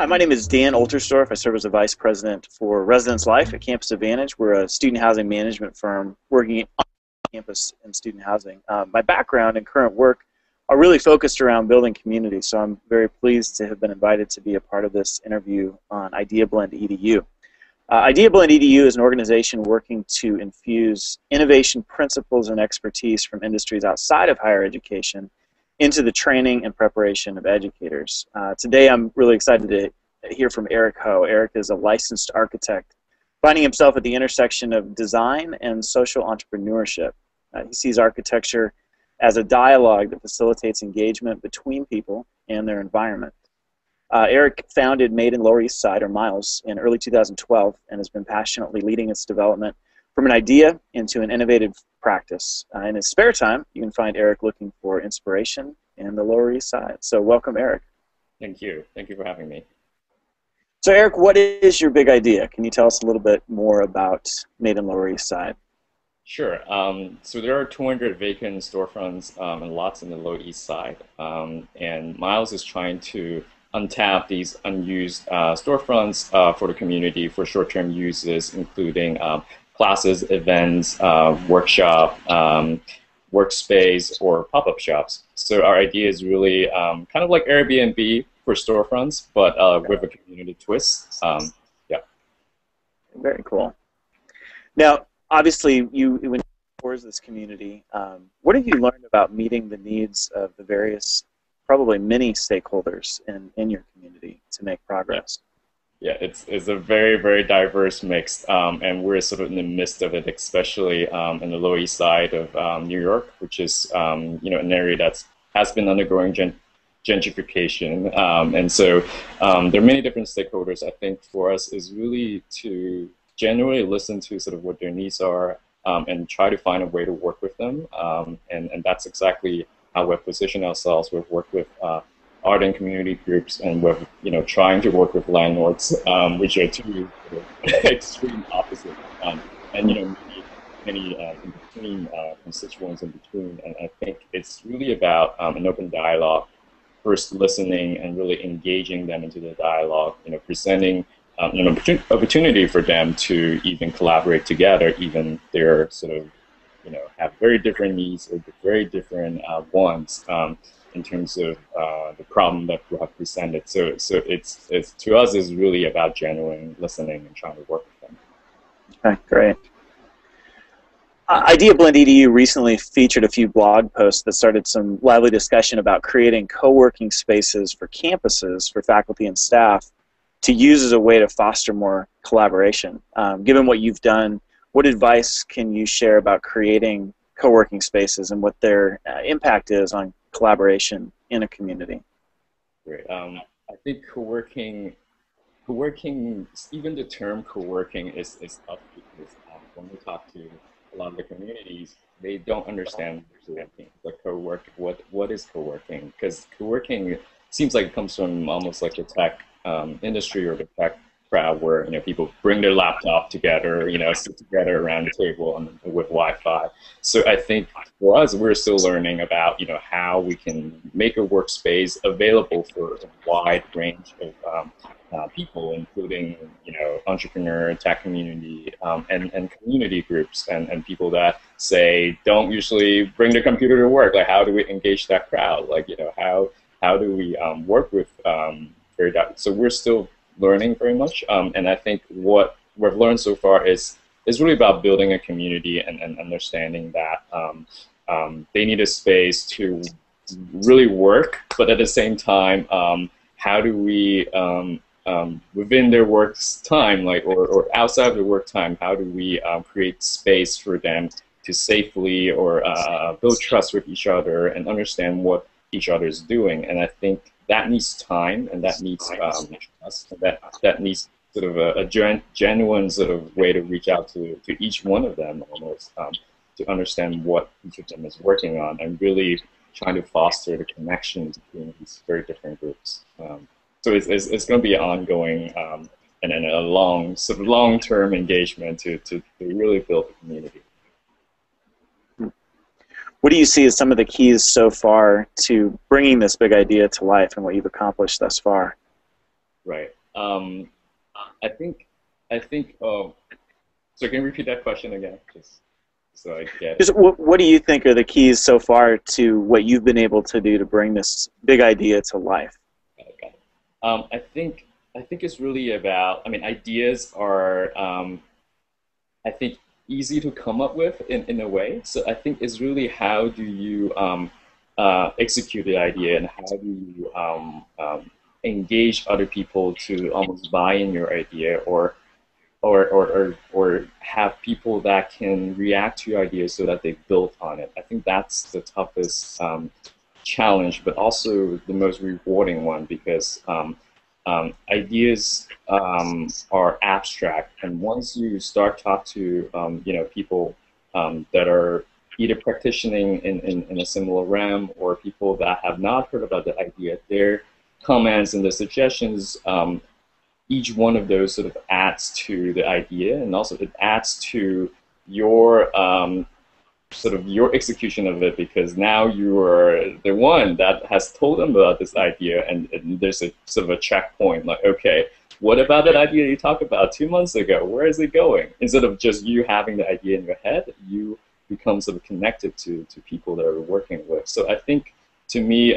Hi, my name is Dan Oltersdorf. I serve as a Vice President for Residence Life at Campus Advantage. We're a student housing management firm working on campus and student housing. My background and current work are really focused around building community, so I'm very pleased to have been invited to be a part of this interview on IdeaBlend EDU. IdeaBlend EDU is an organization working to infuse innovation principles and expertise from industries outside of higher education into the training and preparation of educators. Today I'm really excited to hear from Eric Ho. Eric is a licensed architect finding himself at the intersection of design and social entrepreneurship. He sees architecture as a dialogue that facilitates engagement between people and their environment. Eric founded Made in Lower East Side, or Miles, in early 2012 and has been passionately leading its development from an idea into an innovative practice. In his spare time, you can find Eric looking for inspiration in the Lower East Side. So welcome, Eric. Thank you. Thank you for having me. So Eric, what is your big idea? Can you tell us a little bit more about Made in Lower East Side? Sure. So there are 200 vacant storefronts and lots in the Lower East Side. And Miles is trying to untap these unused storefronts for the community for short-term uses, including classes, events, workshop, workspace, or pop-up shops. So our idea is really kind of like Airbnb for storefronts, but with a community twist. Yeah. Very cool. Now, obviously, when you towards this community, what have you learned about meeting the needs of the various, probably many stakeholders in your community to make progress? Yeah, it's a very, very diverse mix, and we're sort of in the midst of it, especially in the Lower East Side of New York, which is an area that has been undergoing gentrification, and so there are many different stakeholders. I think for us is really to genuinely listen to sort of what their needs are and try to find a way to work with them, and that's exactly how we've positioned ourselves. We've worked with art and community groups, and we're trying to work with landlords, which are two extreme opposites, and many in between constituents in between. And I think it's really about an open dialogue, first listening and really engaging them into the dialogue. Presenting an opportunity for them to even collaborate together, even they're sort of have very different needs or very different wants. In terms of the problem that we have presented. So it's to us is really about genuine listening and trying to work with them. Okay, great. IdeaBlend EDU recently featured a few blog posts that started some lively discussion about creating co-working spaces for campuses for faculty and staff to use as a way to foster more collaboration. Given what you've done, what advice can you share about creating co-working spaces and what their impact is on collaboration in a community? Great. I think co-working, even the term co-working is tough because when we talk to a lot of the communities, they don't understand co-working. What is co-working? Because co-working seems like it comes from almost like the tech industry or the tech crowd where people bring their laptop together, sit together around the table with Wi-Fi. So I think for us, we're still learning about how we can make a workspace available for a wide range of people, including entrepreneur, tech community, and community groups, and people that say don't usually bring their computer to work. Like, how do we engage that crowd? Like, how do we work with so we're still learning very much, and I think what we've learned so far is really about building a community and understanding that they need a space to really work, but at the same time, how do we within their work time, or outside of their work time, how do we create space for them to safely or build trust with each other and understand what each other is doing? And I think that needs time, and that needs trust. That needs sort of a genuine sort of way to reach out to each one of them, almost to understand what each of them is working on, and really trying to foster the connection between these very different groups. So it's going to be an ongoing and a long-term engagement to really build the community. What do you see as some of the keys so far to bringing this big idea to life and what you've accomplished thus far? Right. I think, I think, so can you repeat that question again, just so I get it? Just what do you think are the keys so far to what you've been able to do to bring this big idea to life? Okay. I think it's really about, I mean, ideas are, I think, easy to come up with in a way. So I think it's really how do you execute the idea, and how do you engage other people to almost buy in your idea, or have people that can react to your ideas so that they build on it. I think that's the toughest challenge, but also the most rewarding one, because ideas are abstract, and once you start talk to people that are either practicing in a similar realm, or people that have not heard about the idea, their comments and the suggestions, each one of those sort of adds to the idea, and also it adds to your sort of your execution of it, because now you are the one that has told them about this idea, and there's a sort of a checkpoint, like, okay, what about that idea you talked about 2 months ago? Where is it going? Instead of just you having the idea in your head, you become sort of connected to people that are working with. So I think, to me,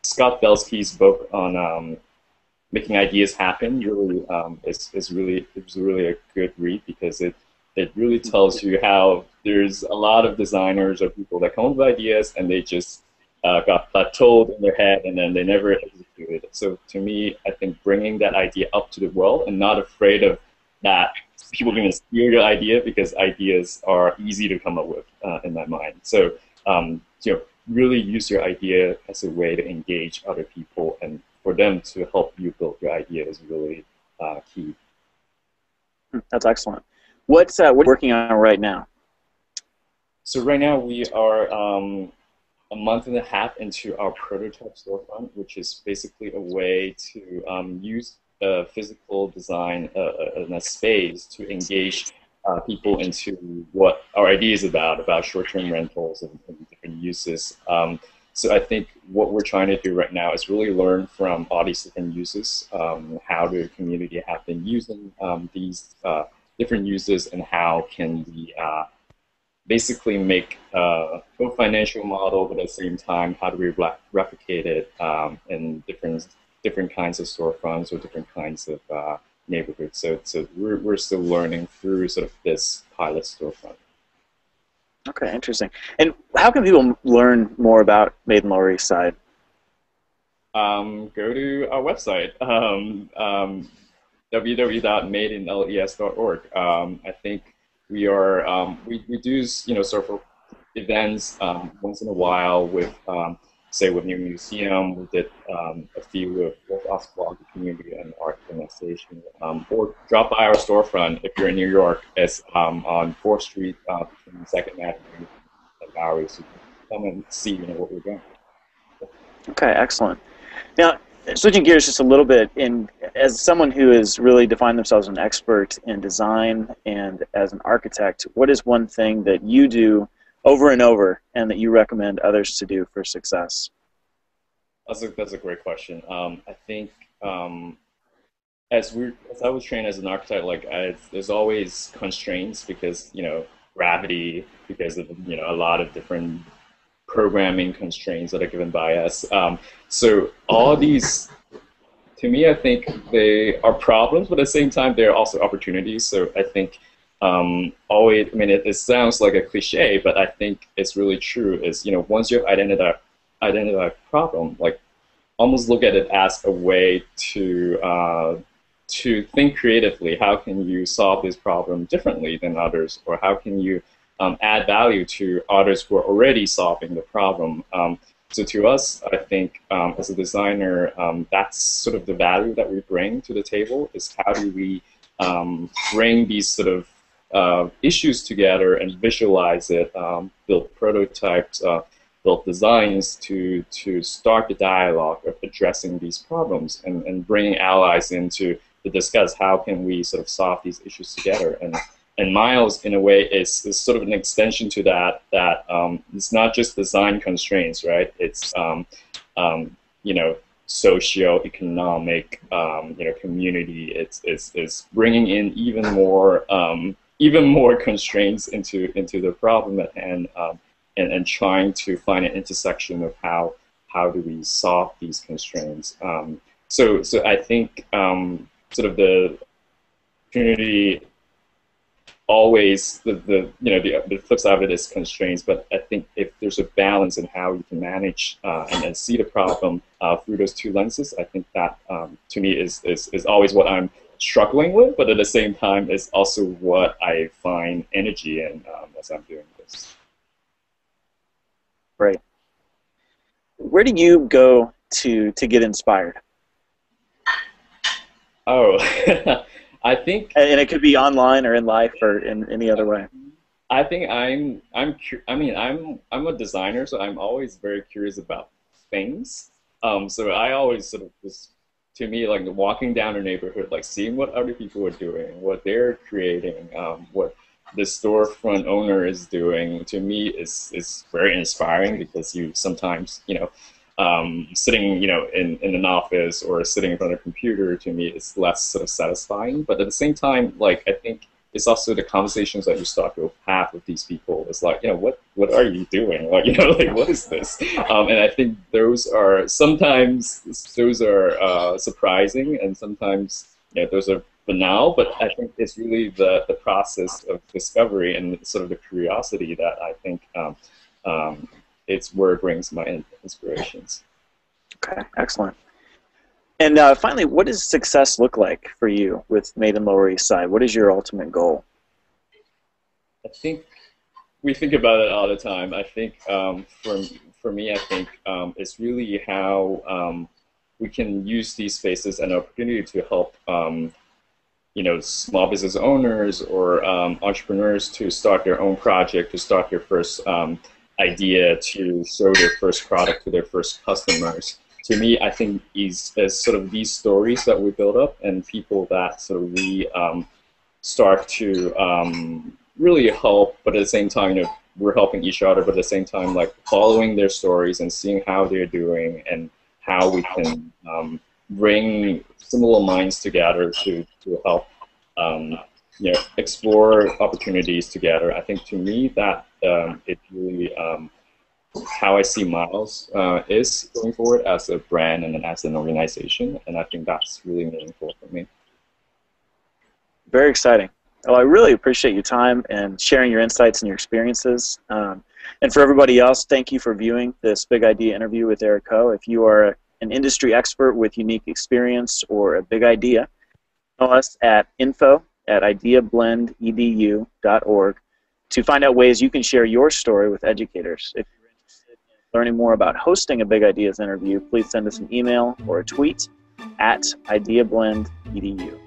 Scott Belsky's book on making ideas happen really is really a good read, because it really tells you how there's a lot of designers or people that come up with ideas, and they just got plateaued in their head, and then they never executed it. So to me, I think bringing that idea up to the world, and not afraid of that people are going to steal your idea, because ideas are easy to come up with in my mind. So really use your idea as a way to engage other people, and for them to help you build your idea is really key. That's excellent. What are you working on right now? So right now we are a month and a half into our prototype storefront, which is basically a way to use physical design in a space to engage people into what our idea is about short-term rentals and different uses. So I think what we're trying to do right now is really learn from all these different uses, how the community have been using these different uses, and how can we basically make a financial model, but at the same time, how do we replicate it in different kinds of storefronts or different kinds of neighborhoods. So we're still learning through sort of this pilot storefront. Okay, interesting. And how can people learn more about Made in Lower East Side? Go to our website, www.madeinles.org. I think we are we do sort of events once in a while with say with New Museum. We did a few with Oswald, the community and art organization, or drop by our storefront if you're in New York. It's on 4th Street between 2nd Avenue and Bowery, so you can come and see what we're doing. Okay, excellent. Now, switching gears just a little bit, as someone who has really defined themselves as an expert in design and as an architect, what is one thing that you do over and over and that you recommend others to do for success? That's a great question. I think as I was trained as an architect, there's always constraints, because gravity, because of a lot of different programming constraints that are given by us. So all these, to me, I think they are problems, but at the same time, they're also opportunities. So I think always, I mean, it sounds like a cliche, but I think it's really true. Is once you've identified a problem, like almost look at it as a way to think creatively. How can you solve this problem differently than others, or how can you add value to others who are already solving the problem? So to us, I think as a designer, that's sort of the value that we bring to the table, is how do we bring these sort of issues together and visualize it, build prototypes, build designs to start the dialogue of addressing these problems, and bringing allies in to discuss how can we sort of solve these issues together. And Miles, in a way, is sort of an extension to that. It's not just design constraints, right? It's socio-economic, community. It's bringing in even more constraints into the problem at hand, and trying to find an intersection of how do we solve these constraints. So I think sort of the opportunity always the flip side of it is constraints, but I think if there's a balance in how you can manage and see the problem through those two lenses, I think that to me is always what I'm struggling with, but at the same time is also what I find energy in as I'm doing this. Right. Where do you go to get inspired? Oh, I think, And it could be online or in life or in any other way. I think I'm a designer, so I'm always very curious about things. So I always sort of just, to me, like walking down a neighborhood, like seeing what other people are doing, what they're creating, what the storefront owner is doing, to me is very inspiring, because you sometimes, sitting, in an office or sitting in front of a computer, to me is less sort of satisfying. But at the same time, like, I think it's also the conversations that you start to have with these people. It's like, what are you doing? Like, like, what is this? And I think those are sometimes surprising, and sometimes those are banal. But I think it's really the process of discovery and sort of the curiosity that I think it's where it brings my inspirations. Okay, excellent. And finally, what does success look like for you with Made in Lower East Side? What is your ultimate goal? I think we think about it all the time. I think for me, I think it's really how we can use these spaces and opportunity to help small business owners or entrepreneurs to start their own project, to start their first idea, to show their first product to their first customers. To me, I think is sort of these stories that we build up, and people that sort of we start to really help, but at the same time, we're helping each other, but at the same time, like following their stories and seeing how they're doing and how we can bring similar minds together to help explore opportunities together. I think to me that it really how I see Miles is going forward as a brand and as an organization, and I think that's really meaningful for me. Very exciting. Well, I really appreciate your time and sharing your insights and your experiences. And for everybody else, thank you for viewing this Big Idea interview with Eric Ho. If you are an industry expert with unique experience or a big idea, email us at info@ideablend.edu.org to find out ways you can share your story with educators. If you're interested in learning more about hosting a Big Ideas interview, please send us an email or a tweet at ideablend.edu.